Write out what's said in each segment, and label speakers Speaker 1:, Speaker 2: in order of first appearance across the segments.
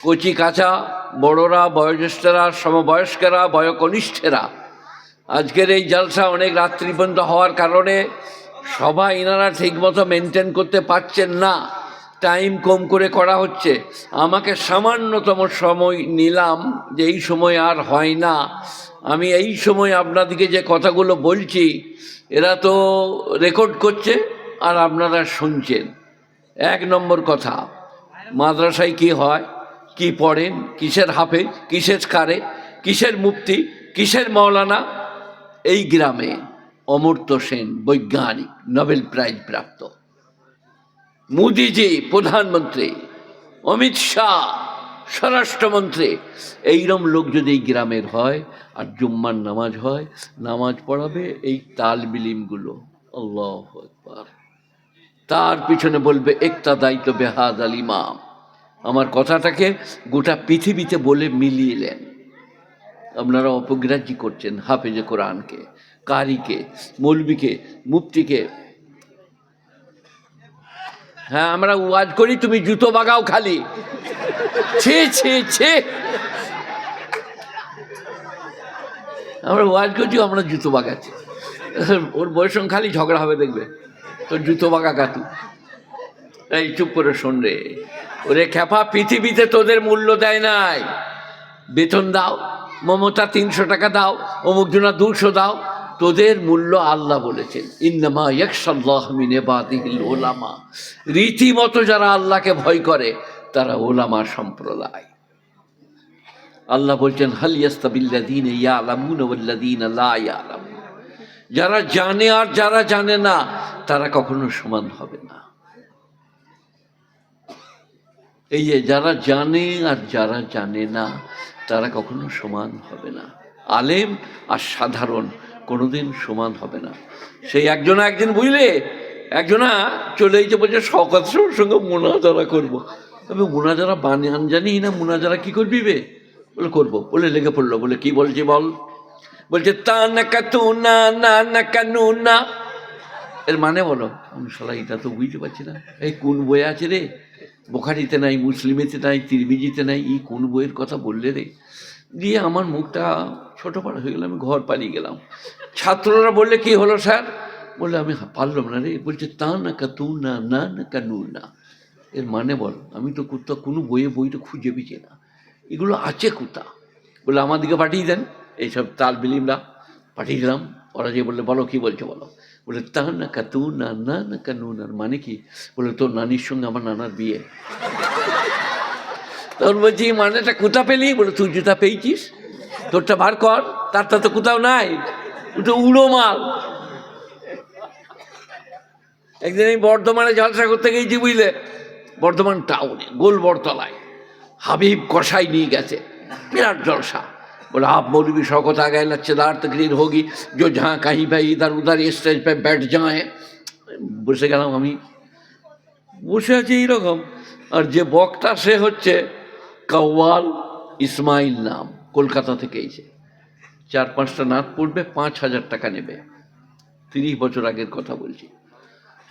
Speaker 1: কচি কাঁচা, বড়রা, বয়োজ্যেষ্ঠরা, সমবয়স্কেরা, বয়কনিষ্ঠেরা, আজকের এই জলসা অনেক রাত্রি পর্যন্ত হওয়ার কারণে সবাই এনারা ঠিকমতো মেনটেন করতে পারছেন না, টাইম কম করে করা হচ্ছে। আমাকে সামান্যতম সময় নিলাম যে এই সময় আর হয় না, আমি এই সময় আপনাদিকে যে কথাগুলো বলছি এরা তো রেকর্ড করছে আর আপনারা শুনছেন। এক নম্বর কথা, মাদ্রাসায় কি হয়, কি পড়েন, কিসের হাফেজ, কিসের কারে, কিসের মুফতি, কিসের মৌলানা? এই গ্রামে অমর্ত্য সেন বৈজ্ঞানিক, নোবেল প্রাইজ প্রাপ্ত, মোদিজি প্রধানমন্ত্রী, অমিত শাহ স্বরাষ্ট্রমন্ত্রী, এইরকম লোক যদি এই গ্রামের হয় আর জুম্মার নামাজ হয়, নামাজ পড়াবে এই তাল বিলিমগুলো, আল্লাহু আকবার, তার পিছনে বলবে একটা দায়িত্ব বেহাদ আল ইমাম। আমার কথাটাকে গোটা পৃথিবীতে বলে মিলিয়েলেন। আপনারা অপগ্রাহ্য করছেন হাফেজে কোরআনকে, কারিকে, মৌলবিকে, মুফতিকে। হ্যাঁ, আমরা ওয়াজ করি, তুমি জুতো বাগাও খালি। ছি ছি ছি, আমরা ওয়াজ করছি, আমরা জুতো বাগাচ্ছি। ওর বয়স খালি ঝগড়া হবে, দেখবে তোর জুতো বাগা কাতু। এই চুপ করে শোন রে, ওরে খ্যাপা, পৃথিবীতে তোদের মূল্য দেয় নাই। বেতন দাও, মমতা 300 টাকা দাও, অমুক জনা 200 দাও, তোদের মূল্য আল্লাহ বলেছেন ইন্নামা ইয়াখশাল্লাহ মিন ইবাদিহিল উলামা। রীতিমতো যারা আল্লাহকে ভয় করে তারা ওলামা সম্প্রদায়। আল্লাহ বলছেন হাল ইয়াস্তাবিল্লাযীনা ইয়ালামুনা ওয়াল্লাযীনা লা ইয়ালামুন। যারা জানে আর যারা জানে না তারা কখনো সমান হবে না। এই যে যারা জানে আর যারা জানে না তারা কখনো সমান হবে না। আলেম আর সাধারণ কোনোদিন সমান হবে না। সেই একজনা একদিন বুঝলে, একজনা চলে এসে বলছে শওকত সাহেবের সঙ্গে মোনাজারা করবো। আমি মোনাজারা বানান জানি না, মোনাজারা কি করবি বে? বলে করবো। বলে লেগে পড়লো, বলে কি বলছি বল? বলছে তা না কাতু না না না কানু না। এর মানে বলো। আমি শালা এটা তো বুঝতে পারছি না, এই কোন বই আছে রে? বুখারীতে নাই, মুসলিমেতে নাই, তিরমিজিতে নাই, এই কোন বইয়ের কথা বললে রে? দিয়ে আমার মুখটা ছোটো পাড়া হয়ে গেল, আমি ঘর পালিয়ে গেলাম। ছাত্ররা বললে কি হলো স্যার? বললে আমি পারলাম না রে। বলছে তা না কাতু না না না কানু না। এর মানে বল। আমি তো কোথাও কোনো বইটা খুঁজে পেয়েছি না, এগুলো আছে কোথা? বলে আমার দিকে পাঠিয়ে দেন। এইসব তাল বিলিমরা পাঠিয়ে দিলাম। ওরা যে বললে বলো কি বলছো বলো। বলে তা না কাতু না না না কানু না, মানে কি? বলে তোর নানির সঙ্গে আমার নানার বিয়ে। তখন বলছি মানেটা কোথা পেলি? বলে তুই যেটা পেয়েছিস তোরটা বার কর, তারটা তো কোথাও নাই, তো উড়ো মাল। একদিন আমি বর্ধমানে জলসা করতে গেছি বুঝলে, বর্ধমান টাউনে গোল বড়তলায় হাবিব কসাই নিয়ে গেছে, বিরাট জলসা। बोला आप मौलवी शौकत आ गए, लच्छेदार तकरीर होगी, जो जहाँ कहीं पे इधर उधर स्टेज पे बैठ जाए। বসে গেলাম আমি, বসে আছি এইরকম। আর যে বক্তা সে হচ্ছে কাওয়াল ইসমাইল নাম, কলকাতা থেকে এসে 4-5টা নাত পড়বে, 5,000 টাকা নেবে। 30 বছর আগের কথা বলছি।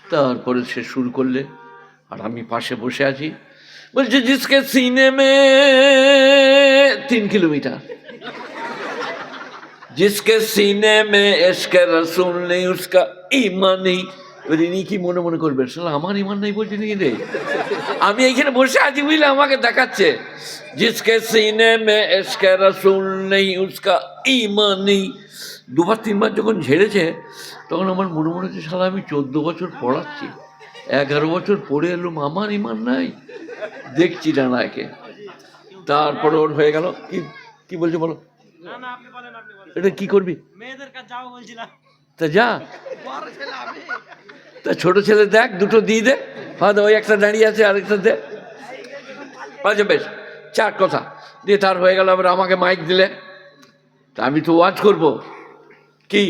Speaker 1: তারপরে সে শুরু করলে আর আমি পাশে বসে আছি। বলছে জিসকে সিনে মে 3 কিলোমিটার, जिसके सीने में इश्क रसूल नहीं उसका ईमान नहीं। ইনি কি মনে মনে করবেন, শালা আমার ইমান নাই বলছে নাকি রে? আমি এইখানে বসে আছি বুঝলে, আমাকে দেখাচ্ছে जिसके सीने में इश्क रसूल नहीं उसका ईमान नहीं। 2-3 বার যখন ঝেড়েছে তখন আমার মনে মনে হচ্ছে শালা আমি 14 বছর পড়াচ্ছি, 11 বছর পড়ে এলুম, আমার ইমান নাই, দেখছি না একে। তারপরে ওর হয়ে গেল। কি বলছে বলো? এটা কি করবি? মেয়েদের কাছে যাও বলছিলাম। তা যা, তা ছোট ছেলে দেখ, দুটো দিয়ে দে। হ্যাঁ, ওই একটা দাঁড়িয়ে আছে, আরেকটা দে। আচ্ছা বেশ, 4 কথা দিয়ে তার হয়ে গেল। আবার আমাকে মাইক দিলে, তা আমি তো ওয়াজ করবো কি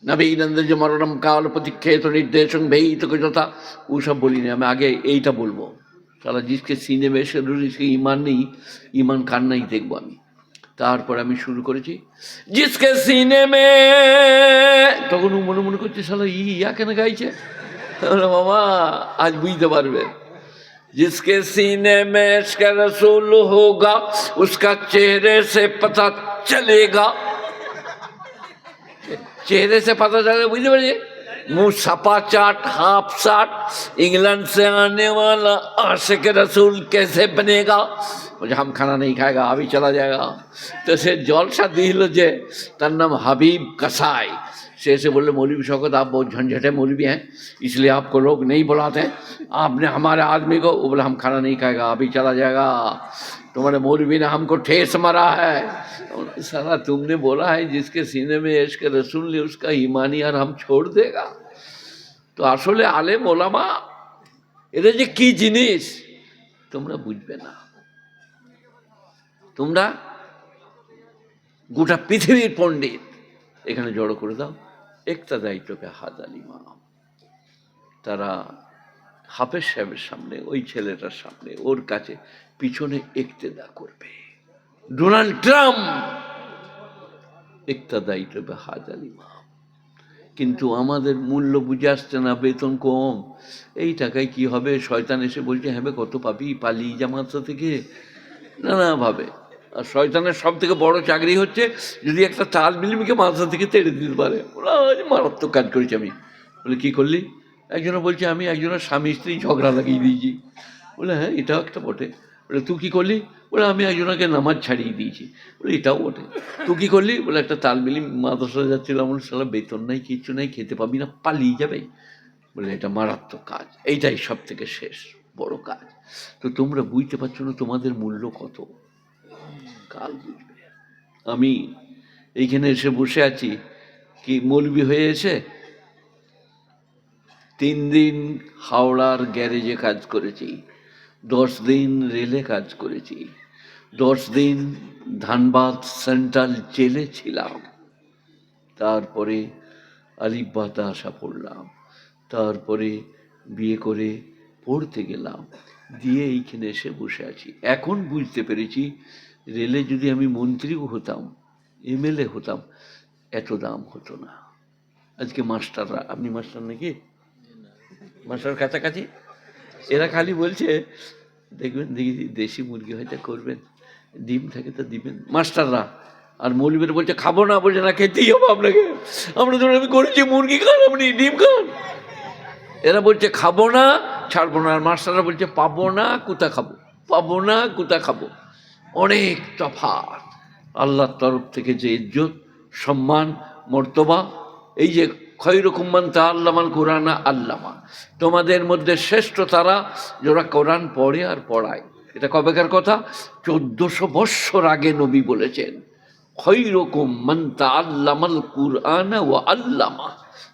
Speaker 1: নবীনন্দ যে মরণম কাল প্রতীক্ষেত নির্দেশন ভেয়িত যথা, ওসব বলিনি। আমি আগে এইটা বলবো, সারা জিসকে সিনেমে সে ইমান নেই, ইমান কার নাই দেখবো আমি। তারপর আমি শুরু করেছি জিসকে সিনেমে। তখন ও মনে মনে করছে শালা ইয়া কেন গাইছে? মামা আজ বুঝতে পারবে जिसके सीने में इश्क रसूल होगा उसका चेहरे से पता चलेगा। चेहरे से पता चलेगा, बुझते पारिए? मुंह सपा चाट, हाफ साट, इंग्लैंड से आने वाला आशिक रसूल कैसे बनेगा? मुझे हम खाना नहीं खाएगा, अभी चला जाएगा। तो से जलसा दिल जे तार नाम हबीब कसाई, से ऐसे बोले मौलवी शौकत आप बहुत झंझटे मौलवी हैं, इसलिए आपको लोग नहीं बुलाते हैं, आपने हमारे आदमी को, वो बोले हम खाना नहीं खाएगा, अभी चला जाएगा, तुम्हारे मौलवी ने हमको ठेस मारा है। साला तुमने बोला है जिसके सीने में इश्क रसूल ने उसका ईमानी और हम छोड़ देगा। तो आसले आलेम ओलामा এরা যে কি জিনিস তোমরা বুঝবে না। তোমরা গোটা পৃথিবীর পণ্ডিত এখানে জড়ো করে দাও, একটা দায়িত্বকে হাজার ইমাম, তারা হাফেজ সাহেবের সামনে, ওই ছেলেটার সামনে, ওর কাছে পিছনে ইক্তেদা করবে। ডোনাল্ড ট্রাম্প ইক্তেদাই করবে হাজার ইমাম। কিন্তু আমাদের মূল্য বুঝে আসছে না, বেতন কম, এই টাকায় কি হবে? শয়তান এসে বলছে হ্যাঁ কত পাবি, পালিয়ে যা মাদ্রাসা থেকে, নানাভাবে। আর শয়তানের সব থেকে বড় চাকরি হচ্ছে যদি একটা তাল বিলিমিকে মাদ্রাসা থেকে তেড়ে দিতে পারে। ওরা মারাত্মক কাজ করেছি আমি। বলে কী করলি? একজনে বলছে আমি একজনের স্বামী স্ত্রী ঝগড়া লাগিয়ে দিয়েছি। বলে হ্যাঁ এটাও একটা বটে। বলে তুই কী করলি? বলে আমি একজনকে নামাজ ছাড়িয়ে দিয়েছি। বলে এটাও বটে। তুই কী করলি? বলে একটা তালবিলি মাদ্রাসা যাচ্ছিলাম, বলে সালা বেতন নাই, কিচ্ছু নাই, খেতে পাবি না, পালিয়ে যাবে। বলে এটা মারাত্মক কাজ, এইটাই সব থেকে শেষ বড় কাজ। তো তোমরা বুঝতে পারছো না তোমাদের মূল্য কত, কাল বুঝবে। আমি এইখানে এসে বসে আছি, কি মৌলবি হয়ে এসে 3 দিন হাওড়ার গ্যারেজে কাজ করেছি, 10 দিন রেলে কাজ করেছি, 10 দিন ধানবাদ সেন্ট্রাল জেলে ছিলাম, তারপরে আলিফবাতে আসা পড়লাম, তারপরে বিয়ে করে পড়তে গেলাম, দিয়ে এইখানে এসে বসে আছি। এখন বুঝতে পেরেছি রেলে যদি আমি মন্ত্রীও হতাম, এমএলএ হতাম, এত দাম হতো না। আজকে মাস্টাররা, আপনি মাস্টার নাকি? মাস্টার কাছাকাছি, এরা খালি বলছে দেখবেন দেখি দেশি মুরগি হয়তো করবেন, ডিম থাকে তো দিবেন মাস্টাররা। আর মৌলবীরা বলছে খাবো না, বলছে না খেতেই হবে আপনাকে, আমরা ধরুন আমি করেছি মুরগি খান, আপনি ডিম খান। এরা বলছে খাবো না, ছাড়বো না, আর মাস্টাররা বলছে পাবো না কোথা খাবো, পাবো না কোথা খাবো। অনেক তফাৎ। আল্লাহর তরফ থেকে যে ইজ্জত, সম্মান, মর্তবা, এই যে খৈরুকুম মান তাআল্লামাল কুরআনা আল্লামা, তোমাদের মধ্যে শ্রেষ্ঠ তারা যারা কোরআন পড়ে আর পড়ায়। এটা কবেকার কথা? 1400 বৎসর আগে নবী বলেছেন, খৈরুকুম মান তাআল্লামাল কুরআনা ওয়া আল্লামা,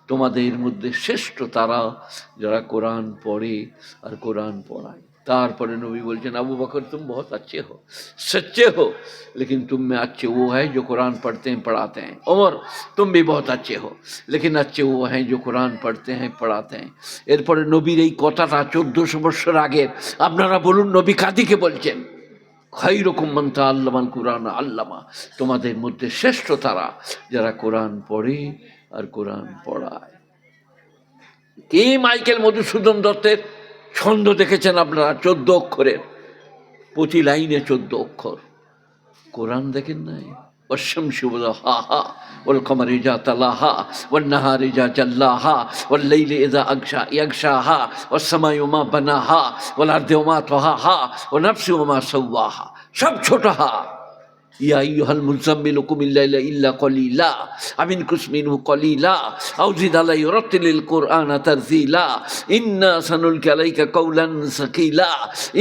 Speaker 1: তোমাদের মধ্যে শ্রেষ্ঠ তারা যারা কোরআন পড়ে আর কোরআন পড়ায়। তারপরে নবী বলছেন अबू बकर तुम बहुत अच्छे हो, सच्चे हो, लेकिन तुम में अच्छे वो है जो कुरान पढ़ते हैं पढ़ाते हैं। उमर तुम भी बहुत अच्छे हो, लेकिन अच्छे वो हैं जो कुरान पढ़ते हैं पढ़ाते हैं। এরপরে নবীর এই কথাটা 1400 বছর আগের, আপনারা বলুন নবী কাদিকে বলছেন? খৈরুকুম মান তাআল্লামাল কুরআনা আল্লামা, তোমাদের মধ্যে শ্রেষ্ঠ তারা যারা কোরআন পড়ে আর কোরআন পড়ায়। কি মাইকেল মধুসূদন দত্তের ছন্দ দেখেছেন আপনারা? 14 অক্ষরের, প্রতি লাইনে 14 অক্ষর। কোরআন দেখেন নাই? والشمس وضحاها والقمر إذا تلاها والنهار إذا جلاها والليل إذا يغشاها والسماء وما بناها والأرض وما طحاها ونفس وما سواها। সব ছোটহা। ইয়া আইয়ুহাল মুযাম্মিলু কুমিল লাইলা ইল্লা কলিলা আমিন কুসমিনহু কলিলা আও জিদ আলাইহি রাত্তিলিল কুরআনা তারতিলা ইন্না সানুলকি আলাইকা কাওলান সাকিলা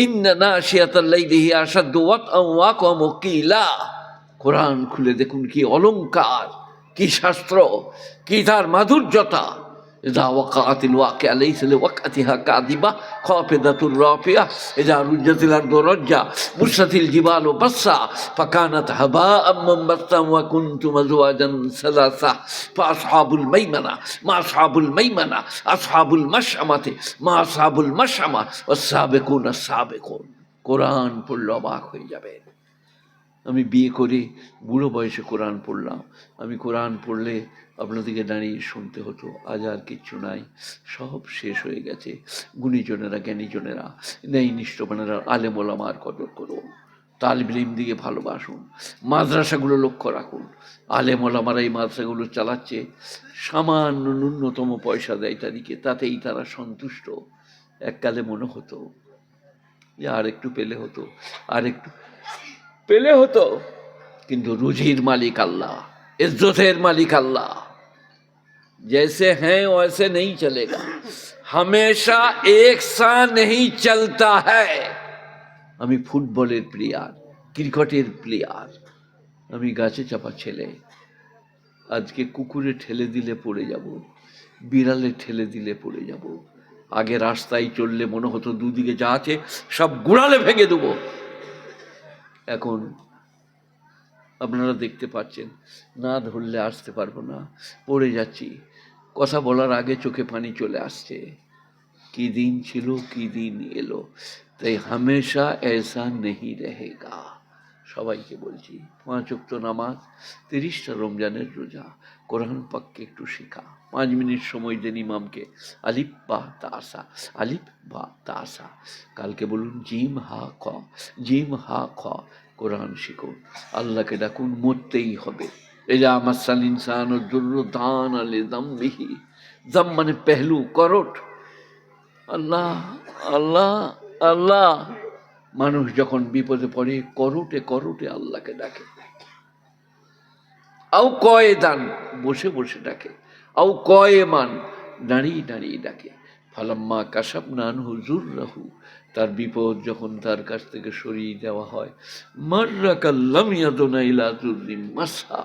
Speaker 1: ইন্না নাশিয়াতাল লাইলি হিয়া আশাদ্দু ওয়াতআন ওয়া আকওয়ামু কিলা। কোরআন খুলে দেখুন কি অলঙ্কার, কি শাস্ত্র, কি তার মাধুর্যতা। إذا وقعت الواقعة ليس لوقعتها كاذبة خافضة رافعة إذا رجت الأرض رجا بست الجبال بصا فكانت هباء منبثا وكنتم أزواجا ثلاثة فأصحاب الميمنة ما أصحاب الميمنة أصحاب المشأمة ما أصحاب المشأمة والسابقون السابقون। কোরআন পড়লে অবাক হয়ে যাবে। আমি বিয়ে করে বুড়ো বয়সে কোরআন পড়লাম। আমি কোরআন পড়লে আপনাদেরকে দাঁড়িয়ে শুনতে হতো, আজ আর কিচ্ছু নাই, সব শেষ হয়ে গেছে। গুণীজনেরা, জ্ঞানীজনেরা, ন্যায়নিষ্ঠবানেরা, আলেম ওলামার কদর করুন, তালিবে ইলম দিয়ে ভালোবাসুন, মাদ্রাসাগুলো লক্ষ্য রাখুন। আলেম ওলামারা এই মাদ্রাসাগুলো চালাচ্ছে, সামান্য ন্যূনতম পয়সা দেয় তাদেরকে, তাতেই তারা সন্তুষ্ট। এককালে মনে হতো যে আর একটু পেলে হতো, আর একটু পেলে হতো, কিন্তু রুজির মালিক আল্লাহ, ইজ্জতের মালিক আল্লাহ। जैसे हैं वैसे नहीं चलेगा, हमेशा एक सा नहीं चलता है। আমি ফুটবলের প্লেয়ার, ক্রিকেটের প্লেয়ার, আমি গাছে চাপা ছেলে। আজকে কুকুরে ঠেলে দিলে পড়ে যাব, বিড়ালে ঠেলে দিলে পড়ে যাব। আগে রাস্তায় চললে মনে হতো দুদিকে যা আছে সব গুড়ালে ভেঙে দেবো। এখন আপনারা দেখতে পাচ্ছেন, না ধরলে আসতে পারবো না, পড়ে যাচ্ছি। কথা বলার আগে চোখে পানি চলে আসছে। কি দিন ছিল, কি দিন এলো। তাই হামেশা ऐसा नहीं रहेगा। সবাইকে বলছি, 5 ওয়াক্ত নামাজ, 30টা রমজানের রোজা, কোরআন পাককে একটু শেখা, 5 মিনিট সময় দেন ইমামকে। আলিফ বা তাসা, আলিফ বা তাসা। কালকে বলুন জিম হা খ, জিম হা খ। কোরআন শিখুন, আল্লাহকে ডাকুন, মরতেই হবে। এজা মাসাল ইনসান ও দুর্র দান আলে দাম্বিহি। দাম মানে পেহলু, করট। আল্লাহ আল্লাহ আল্লাহ। মানুষ যখন বিপদে পড়ে করুটে করুটে আল্লাহকে ডাকে। আও কয়ে দান, বসে বসে ডাকে। আও কয়ে মান, দাঁড়িয়ে দাঁড়িয়ে ডাকে। ফালাম্মা কাসাব নান হুজুর রাহু, তার বিপদ যখন তার কাছ থেকে সরিয়ে দেওয়া হয়, মাররা কাল্লাম ইয়াদুনা ইলা যুররিম মাসা,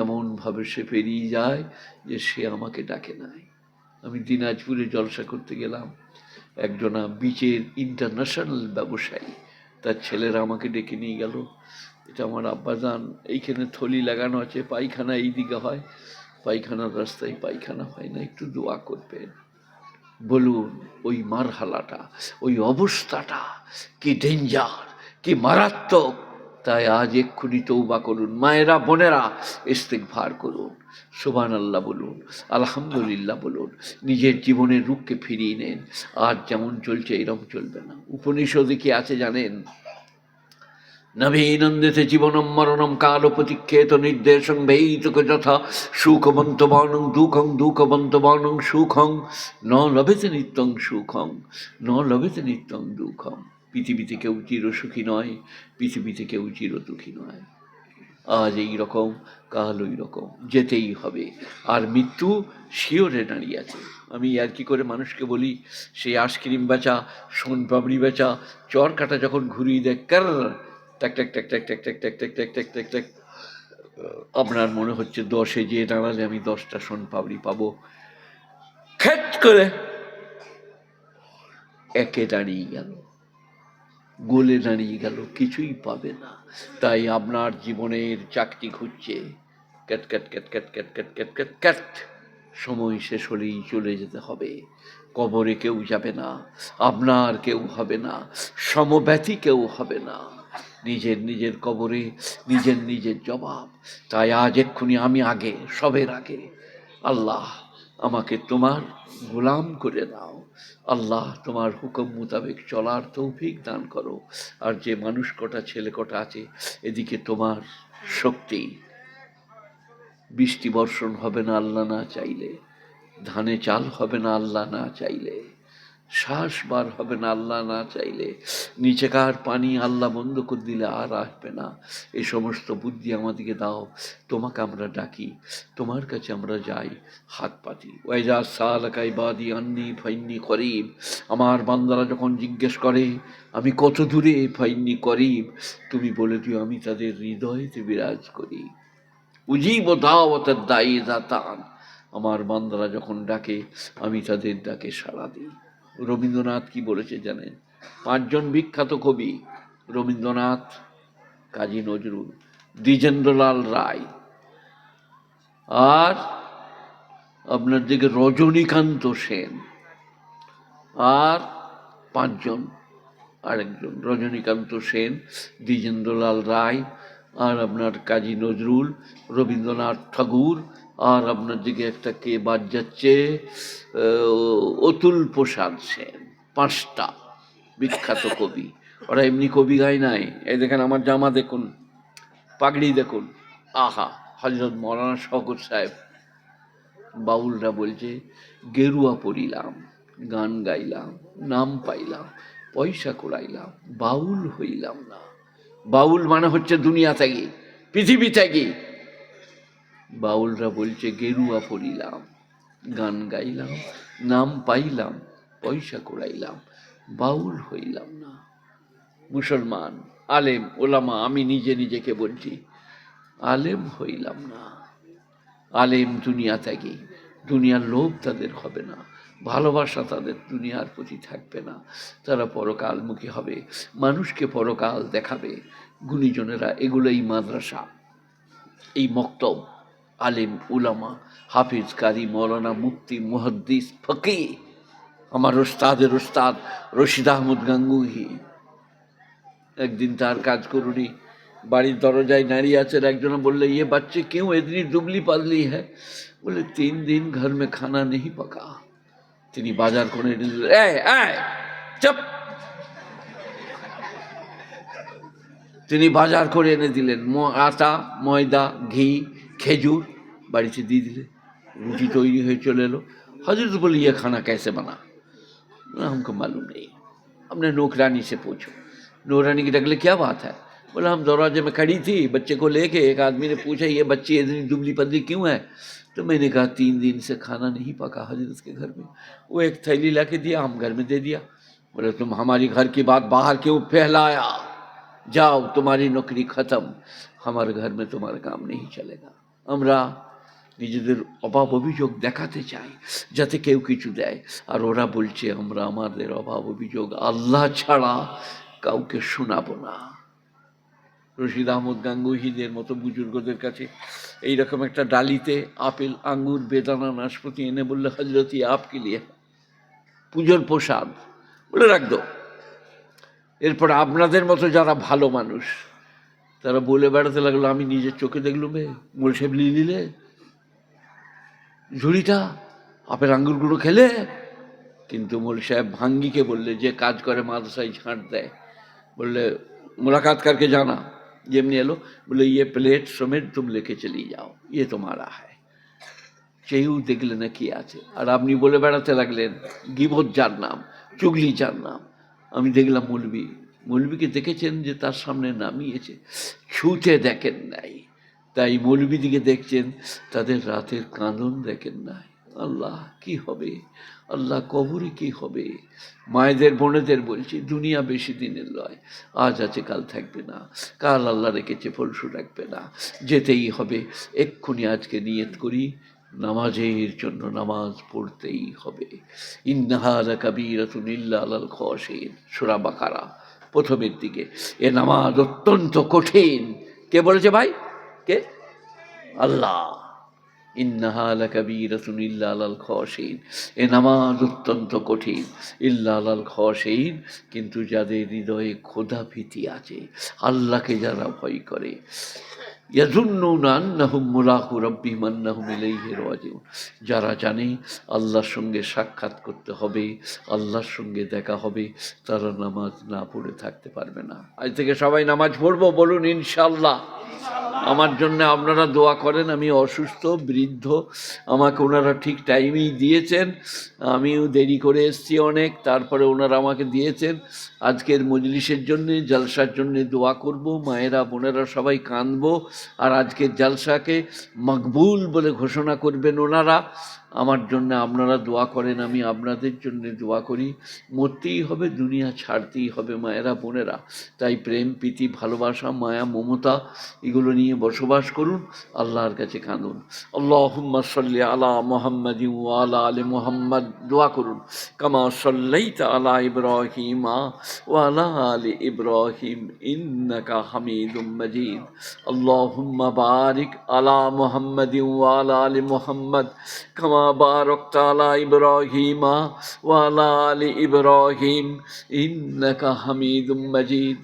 Speaker 1: এমনভাবে সে পেরিয়ে যায় যে সে আমাকে ডাকে নাই। আমি দিনাজপুরে জলসা করতে গেলাম, একজনা বিচের ইন্টারন্যাশনাল ব্যবসায়ী, তার ছেলেরা আমাকে ডেকে নিয়ে গেল। এটা আমার আব্বাজান, এইখানে থলি লাগানো আছে, পায়খানা এই দিকে হয়, পায়খানার রাস্তায় পায়খানা হয় না, একটু দোয়া করবেন। বলুন ওই মারহালাটা, ওই অবস্থাটা কি ডেঞ্জার, কি মারাত্মক। তাই আজ এক্ষুনি তৌবা করুন, মায়েরা বোনেরা, ইস্তিগফার করুন, সুবহানাল্লাহ বলুন, আলহামদুলিল্লাহ বলুন, নিজের জীবনের রূপকে ফিরিয়ে নেন। আজ যেমন চলছে এরকম চলবে না। উপনিষদে কি আছে জানেন? নভীনন্দিতে জীবনম মরণম কাল প্রতীক্ষেত নির্দেশং ভেইতক যথা সুখবন্তমানং দুঃখং দুঃখবন্তমানং সুখং ন লভেতে নিত্যং সুখং ন লভেতে নিত্যং দুঃখং। পৃথিবীতে কেউ চির সুখী নয়, পৃথিবীতে কেউ চির দুঃখী নয়। আজ এই রকম, কাল ওই রকম, যেতেই হবে। আর মৃত্যু শিওরে দাঁড়িয়ে আছে। আমি আর কি করে মানুষকে বলি, সেই আইসক্রিম বেচা, সোনপাপড়ি বেচা, চর কাটা যখন ঘুরিয়ে দেয় কার ট্যাক ট্যাক ট্যাক ট্যাক ট্যাক ট্যাক ট্যাক ট্যাক ট্যাক ট্যাক ট্যাক ট্যাক, আপনার মনে হচ্ছে 10-এ যেয়ে দাঁড়ালে আমি 10টা সোনপাপড়ি পাবো, খেট করে একে দাঁড়িয়ে গেল, গোলে দাঁড়িয়ে গেল, কিছুই পাবে না। তাই আপনার জীবনের চাকতি ঘুরছে, cat cat cat cat cat cat cat cat cat, সময় শেষ হলেই চলে যেতে হবে। কবরে কেউ যাবে না, আপনার কেউ হবে না, সমব্যথী কেউ হবে না। নিজের নিজের কবরে নিজের নিজের জবাব। তাই আজ এক্ষুনি আমি আগে, সবের আগে, আল্লাহ আমাকে তোমার গোলাম করে দাও। আল্লাহ তোমার হুকুম মোতাবেক চলার তৌফিক দান করো। আর যে মানুষ কটা ছেলে কটা আছে, এদিকে তোমার শক্তি, বৃষ্টি বর্ষণ হবে না আল্লাহ না চাইলে, ধানে চাল হবে না আল্লাহ না চাইলে, শ্বাস বার হবে না আল্লাহ না চাইলে, নিচেকার পানি আল্লাহ বন্ধ করে দিলে আর আসবে না। এই সমস্ত বুদ্ধি আমাদেরকে দাও। তোমাকে আমরা ডাকি, তোমার কাছে আমরা যাই, হাত পাতি। ওয়াইজা সালাকা ইবাদি আন্নি ফাইন্নি করিব, আমার বান্দারা যখন জিজ্ঞেস করে আমি কত দূরে, ফাইন্নি করিব, তুমি বলে দিও আমি তাদের হৃদয়তে বিরাজ করি। উজিব দাওয়াতাদ দাঈ ইযা দাআন, আমার বান্দারা যখন ডাকে আমি তাদের ডাকে সাড়া দিই। রবীন্দ্রনাথ কি বলেছে জানেন? 5 জন বিখ্যাত কবি, রবীন্দ্রনাথ, কাজী নজরুল, দ্বিজেন্দ্রলাল রায়, আর আপনার দিকে রজনীকান্ত সেন, আর 5 জন, আরেকজন রজনীকান্ত সেন, দ্বিজেন্দ্রলাল রায়, আর আপনার কাজী নজরুল, রবীন্দ্রনাথ ঠাকুর, আর আপনার দিকে একটা কে বাদ যাচ্ছে, অতুল প্রসাদ সেন, 5টা বিখ্যাত কবি। ওরা এমনি কবি গায় নাই। এই দেখেন আমার জামা দেখুন, পাগড়ি দেখুন, আহা! হজরত মৌলানা শওকত সাহেব। বাউলরা বলছে গেরুয়া পড়িলাম, গান গাইলাম, নাম পাইলাম, পয়সা কুড়াইলাম, বাউল হইলাম না। বাউল মানে হচ্ছে দুনিয়া ত্যাগী, পৃথিবী ত্যাগী। বাউলরা বলছে গেরুয়া পড়িলাম, গান গাইলাম, নাম পাইলাম, পয়সা কুড়াইলাম, বাউল হইলাম না। মুসলমান আলেম ওলামা, আমি নিজে নিজেকে বলছি, আলেম হইলাম না। আলেম দুনিয়া ত্যাগী, দুনিয়ার লোভ তাদের হবে না, ভালোবাসা তাদের দুনিয়ার প্রতি থাকবে না। তারা পরকালমুখী হবে, মানুষকে পরকাল দেখাবে। গুণীজনেরা এগুলোই মাদ্রাসা, এই মক্তব, আলেম উলামা, হাফিজ, কারি, মৌলানা, মুফতি, মুহাদ্দিস, ফকিহ। আমার ওস্তাদের ওস্তাদ রশিদ আহমদ গাঙ্গুহি একদিন তার কাজ করুনি, বাড়ির দরজায় নারী আছেন, একজনে বললে ইয়ে বাচ্চে क्यों इतनी दुबली पतली है? बोले 3 दिन घर में खाना नहीं पका। তিনি বাজার করে এনে দিলেন, চুপ। তিনি বাজার করে এনে দিলেন, আটা, ময়দা, ঘি, খেজুর বাড়িতে দিয়ে দিলেন। রুটি তৈরি হয়ে চলে এলো। हजरत बोले ये खाना कैसे बना? हमको मालूम नहीं, हमने नौकरानी से पूछो। नौकरानी की डगले क्या बात है? बोला हम दरवाजे में खड़ी थी, बच्चे को लेके एक आदमी ने पूछा ये बच्ची इतनी दुबली पतली क्यों है? तो मैंने कहा 3 दिन से खाना नहीं पका हजरत के घर में। वो एक थैली ला के दिया, हम घर में दे दिया। बोले तुम हमारी घर की बात बाहर क्यों फैलाया? जाओ, तुम्हारी नौकरी खत्म, हमारे घर में तुम्हारा काम नहीं चलेगा। আমরা নিজেদের অভাব অভিযোগ দেখাতে চাই যাতে কেউ কিছু দেয়, আর ওরা বলছে আমরা আমাদের অভাব অভিযোগ আল্লাহ ছাড়া কাউকে শোনাবো না। রশিদ আহমদ গাঙ্গুহিদের মতো বুজুর্গদের কাছে এইরকম একটা ডালিতে আপেল, আঙ্গুর, বেদানা, নাশপাতি এনে বললে হজরতি আপকে লিয়ে পুজোর প্রসাদ বলে রাখ দো। এরপর আপনাদের মতো যারা ভালো মানুষ তারা বলে বেড়াতে লাগলো, আমি নিজের চোখে দেখলুম মোল সাহেব লিলে ঝুড়িটা আপেল আঙ্গুরগুলো খেলে। কিন্তু মোল সাহেব ভাঙ্গিকে বললে, যে কাজ করে মাদ্রাসায় ঝাঁট দেয়, বললে मुलाकात करके जाना। যেমনি এলো বলে ये प्लेट समेत तुम लेके चली जाओ, ये तुम्हारा है। কেউ দেখলে না কি আছে, আর আপনি বলে বেড়াতে লাগলেন গীবত যার নাম, চুগলি যার নাম। আমি দেখলাম মৌলবীকে দেখেছেন যে তার সামনে নামিয়েছে, ছুঁতে দেখেন নাই। তাই মৌলবী দিকে দেখছেন, তাদের রাতের কাঁদন দেখেন নাই। আল্লাহ কি হবে, আল্লাহ কবরে কি হবে। মায়েদের বোনেদের বলছি, দুনিয়া বেশি দিনের নয়, আজ আছে কাল থাকবে না, কাল আল্লাহ রেখেছে পরশু রাখবে না, যেতেই হবে। এক্ষুনি আজকে নিয়ত করি নামাজের জন্য, নামাজ পড়তেই হবে। ইন্নাহা লাকাবীরাতুন ইল্লা আলাল খাশিঈন, সূরা বাকারা প্রথমের দিকে। এ নামাজ অত্যন্ত কঠিন। কে বলেছে ভাই? কে? আল্লাহ। ইন্নাহা লাকাবীরাতুন ইল্লা আলাল খাশিঈন, এ নামাজ অত্যন্ত কঠিন, ইল্লা আলাল খাশিঈন, কিন্তু যাদের হৃদয়ে খোদা ভীতি আছে, আল্লাহকে যারা ভয় করে, ইয়াযুন্নুনা আন্নাহুম মুলাকু রাব্বিহিম আন্নাহুম ইলাইহি রাজিউন, যারা জানে আল্লাহর সঙ্গে সাক্ষাৎ করতে হবে, আল্লাহর সঙ্গে দেখা হবে, তারা নামাজ না পড়ে থাকতে পারবে না। আজ থেকে সবাই নামাজ পড়বো, বলুন ইনশাআল্লাহ। আমার জন্য আপনারা দোয়া করেন। আমি অসুস্থ, বৃদ্ধ, আমাকে ওনারা ঠিক টাইমেই দিয়েছেন, আমিও দেরি করে এসেছি অনেক, তারপরে ওনারা আমাকে দিয়েছেন। আজকের মজলিসের জন্যে, জলসার জন্যে দোয়া করব, মায়েরা বোনেরা সবাই কাঁদবো, আর আজকের জলসাকে মকবুল বলে ঘোষণা করবেন ওনারা। আমার জন্য আপনারা দোয়া করেন, আমি আপনাদের জন্য দোয়া করি। মরতেই হবে, দুনিয়া ছাড়তেই হবে মায়েরা বোনেরা। তাই প্রেম, প্রীতি, ভালোবাসা, মায়া, মমতা এগুলো নিয়ে নিয়ে বসবাস করুন, আল্লাহর কাছে কাঁদুন। আল্লাহুম্মা সাল্লি আলা মুহাম্মাদিন ওয়া আলা আলি মুহাম্মাদ, দোয়া করুন। কামা সাল্লাইতা আলা ইব্রাহিমা ওয়া আলা আলি ইব্রাহিম ইন্নাকা হামিদুম মাজিদ। আল্লাহুম্মা বারিক আলা মুহাম্মাদিন ওয়া আলা আলি মুহাম্মাদ কামা বারাকতা আলা ইব্রাহিমা ওয়া আলা আলি ইব্রাহিম ইন্নাকা হামিদুম মাজিদ।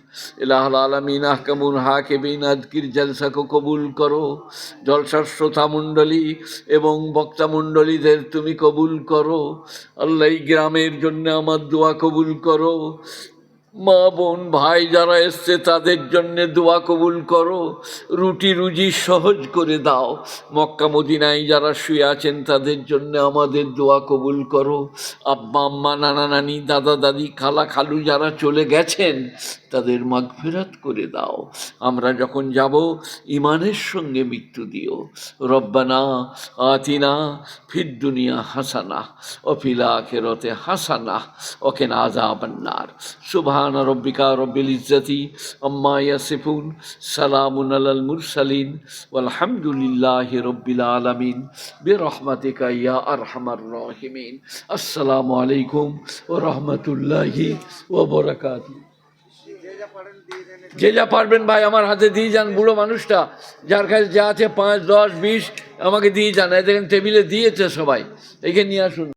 Speaker 1: ইলাহুল আলামিন, আহকামুল হাকিমিন, আজকের জলসাকে কবুল করো। জলসার শ্রোতা মণ্ডলী এবং বক্তা মণ্ডলীদের তুমি কবুল করো। আল্লাহ, এই গ্রামের জন্য আমার দোয়া কবুল করো। মা বোন ভাই যারা এসছে তাদের জন্য দোয়া কবুল করো। রুটি রুজি সহজ করে দাও। মক্কা মদিনায় যারা শুয়ে আছেন তাদের জন্য আমাদের দোয়া কবুল করো। আব্বা আম্মা, নানা নানি, দাদা দাদি, খালা খালু যারা চলে গেছেন তাদের মাগফিরাত করে দাও। আমরা যখন যাব ইমানের সঙ্গে মৃত্যু দিও। রব্বানা আতিনা ফিদ দুনিয়া হাসানা ও ফিল আখিরাতি হাসানা ওয়া কিনা আযাবান নার। সুবহান রব্বিকা রব্বিল ইজ্জাতি আম্মা ইয়াসিফুন, সালামুন আলাল মুরসালিন, ওয়ালহামদুলিল্লাহি রব্বিল আলামিন, বিরহমাতিকা ইয়া আরহামার রাহিমিন। আসসালামু আলাইকুম ওয়া রাহমাতুল্লাহি ওয়া বারাকাতুহু। যে যা পারবেন ভাই আমার হাতে দিয়ে যান। বুড়ো মানুষটা, যার কাছে যা আছে 5, 10, 20 আমাকে দিয়ে যান। দেখেন টেবিলে দিয়েছে সবাই, এখানে নিয়ে আসুন।